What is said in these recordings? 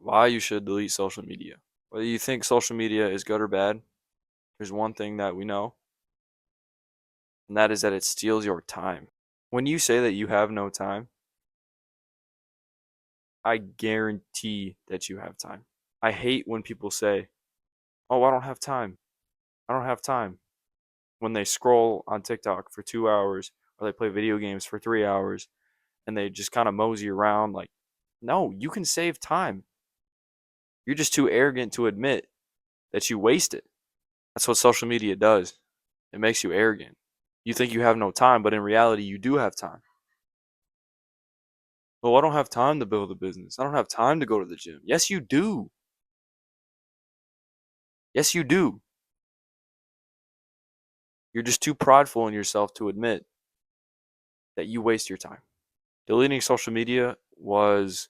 why you should delete social media. Whether you think social media is good or bad, there's one thing that we know, and that is that it steals your time. When you say that you have no time, I guarantee that you have time. I hate when people say, "Oh, I don't have time. I don't have time." When they scroll on TikTok for 2 hours or they play video games for 3 hours and they just kind of mosey around, like, no, you can save time. You're just too arrogant to admit that you waste it. That's what social media does. It makes you arrogant. You think you have no time, but in reality, you do have time. Oh, I don't have time to build a business. I don't have time to go to the gym. Yes, you do. Yes, you do. You're just too prideful in yourself to admit that you waste your time. Deleting social media was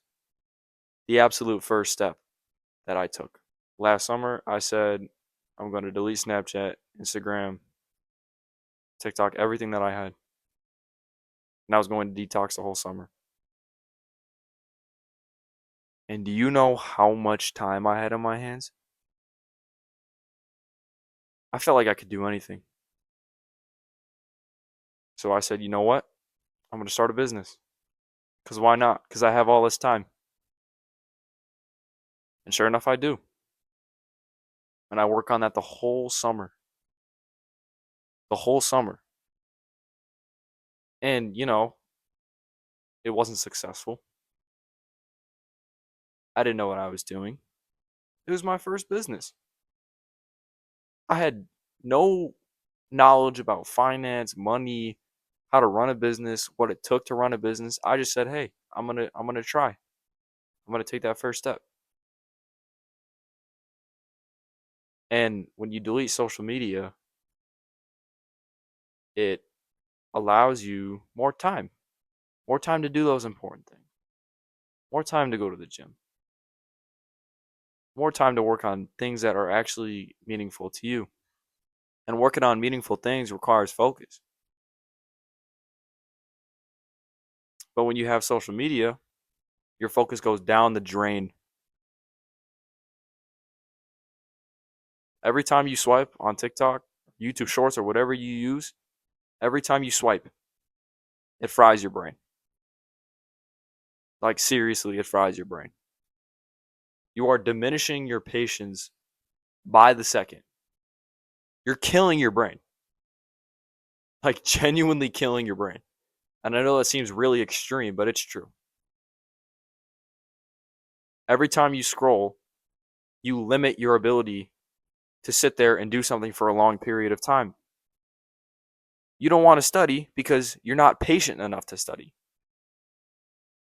the absolute first step that I took. Last summer, I said, I'm going to delete Snapchat, Instagram, TikTok, everything that I had. And I was going to detox the whole summer. And do you know how much time I had on my hands? I felt like I could do anything. So I said, you know what? I'm going to start a business. Because why not? Because I have all this time. And sure enough, I do. And I work on that the whole summer. The whole summer. And, it wasn't successful. I didn't know what I was doing. It was my first business. I had no knowledge about finance, money, how to run a business, what it took to run a business. I just said, "Hey, I'm going to try. I'm going to take that first step." And when you delete social media, it allows you more time to do those important things, more time to go to the gym, more time to work on things that are actually meaningful to you. And working on meaningful things requires focus. But when you have social media, your focus goes down the drain. Every time you swipe on TikTok, YouTube Shorts, or whatever you use, every time you swipe, it fries your brain. Like, seriously, it fries your brain. You are diminishing your patience by the second. You're killing your brain. Like, genuinely killing your brain. And I know that seems really extreme, but it's true. Every time you scroll, you limit your ability to sit there and do something for a long period of time. You don't want to study because you're not patient enough to study.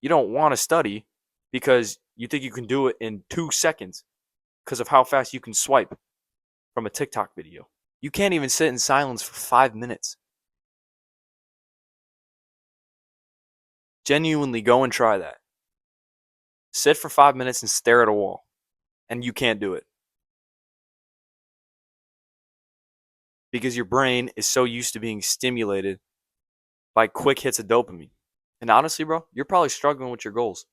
You don't want to study because you think you can do it in 2 seconds because of how fast you can swipe from a TikTok video. You can't even sit in silence for 5 minutes. Genuinely go and try that. Sit for 5 minutes and stare at a wall, and you can't do it because your brain is so used to being stimulated by quick hits of dopamine. And honestly, bro, you're probably struggling with your goals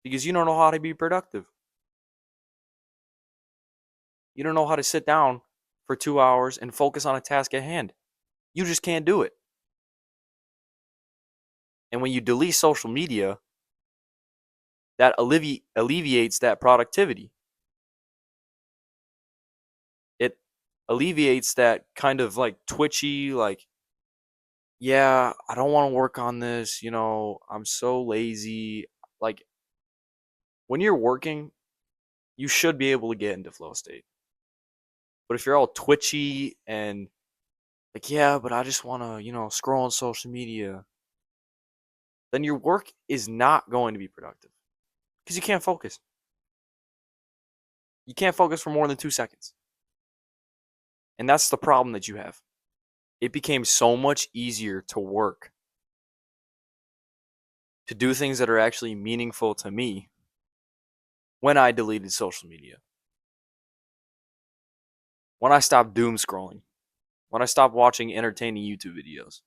because you don't know how to be productive. You don't know how to sit down for 2 hours and focus on a task at hand. You just can't do it. And when you delete social media, that alleviates that productivity. It alleviates that kind of like twitchy, like, yeah, I don't want to work on this. I'm so lazy. Like, when you're working, you should be able to get into flow state. But if you're all twitchy and like, yeah, but I just want to, scroll on social media, then your work is not going to be productive because you can't focus. You can't focus for more than 2 seconds. And that's the problem that you have. It became so much easier to work, to do things that are actually meaningful to me when I deleted social media. When I stopped doom scrolling. When I stopped watching entertaining YouTube videos.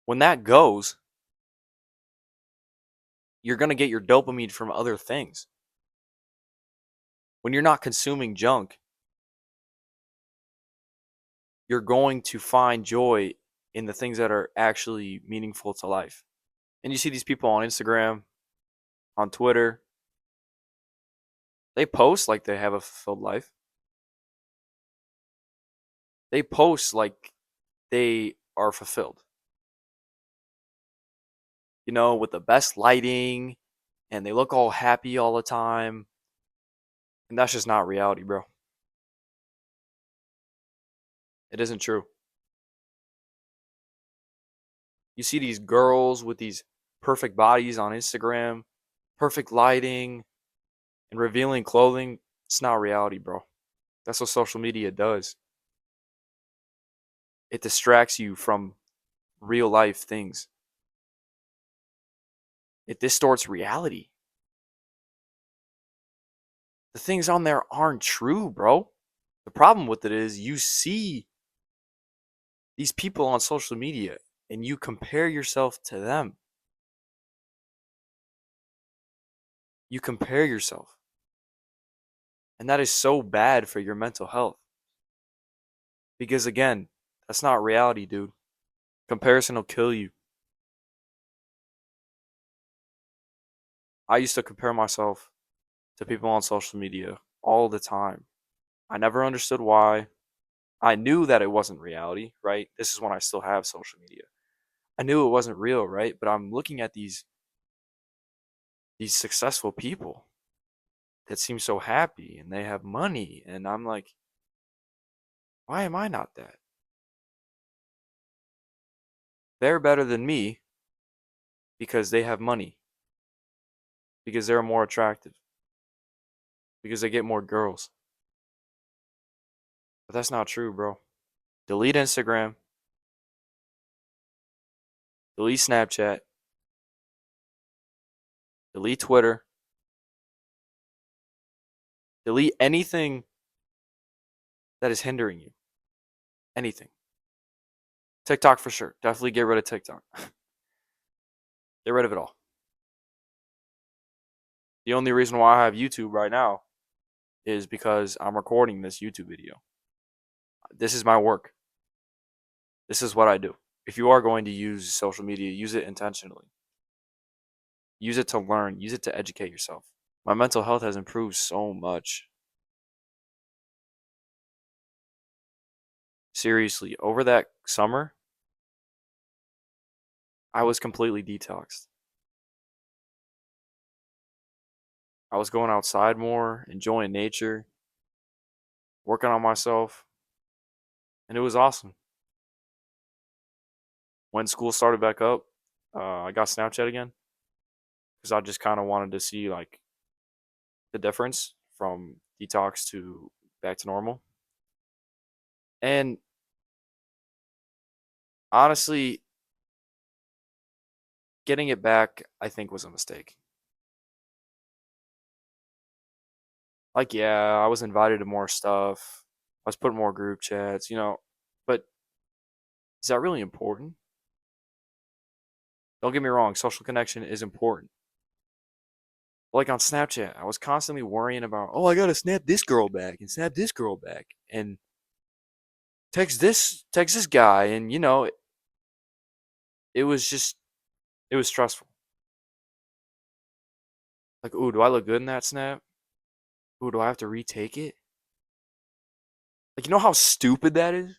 When that goes, you're going to get your dopamine from other things. When you're not consuming junk, you're going to find joy in the things that are actually meaningful to life. And you see these people on Instagram, on Twitter, they post like they have a fulfilled life. They post like they are fulfilled. You know, with the best lighting, and they look all happy all the time. And that's just not reality, bro. It isn't true. You see these girls with these perfect bodies on Instagram, perfect lighting, and revealing clothing. It's not reality, bro. That's what social media does. It distracts you from real life things. It distorts reality. The things on there aren't true, bro. The problem with it is you see these people on social media and you compare yourself to them. You compare yourself. And that is so bad for your mental health. Because again, that's not reality, dude. Comparison will kill you. I used to compare myself to people on social media all the time. I never understood why. I knew that it wasn't reality, right? This is when I still have social media. I knew it wasn't real, right? But I'm looking at these successful people that seem so happy and they have money and I'm like, why am I not that? They're better than me because they have money, because they're more attractive, because they get more girls. But that's not true, bro. Delete Instagram, delete Snapchat, delete Twitter, delete anything that is hindering you. Anything. TikTok for sure. Definitely get rid of TikTok. Get rid of it all. The only reason why I have YouTube right now is because I'm recording this YouTube video. This is my work. This is what I do. If you are going to use social media, use it intentionally. Use it to learn, use it to educate yourself. My mental health has improved so much. Seriously, over that summer, I was completely detoxed. I was going outside more, enjoying nature, working on myself, and it was awesome. When school started back up, I got Snapchat again because I just kind of wanted to see like the difference from detox to back to normal. And honestly, getting it back, I think, was a mistake. Like, yeah, I was invited to more stuff. I was put in more group chats, but is that really important? Don't get me wrong, social connection is important. Like on Snapchat, I was constantly worrying about, oh, I gotta snap this girl back and snap this girl back and text this guy, and it was just, it was stressful. Like, ooh, do I look good in that snap? Ooh, do I have to retake it? Like, you know how stupid that is?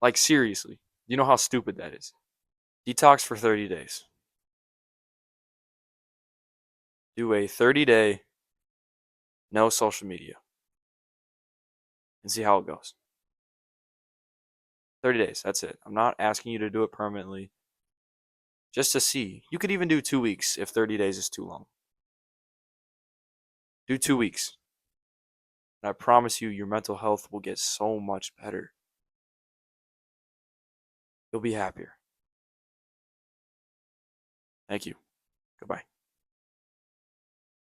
Like, seriously, you know how stupid that is? Detox for 30 days. Do a 30-day no social media and see how it goes. 30 days, that's it. I'm not asking you to do it permanently. Just to see. You could even do 2 weeks if 30 days is too long. Do 2 weeks. And I promise you, your mental health will get so much better. You'll be happier. Thank you. Goodbye.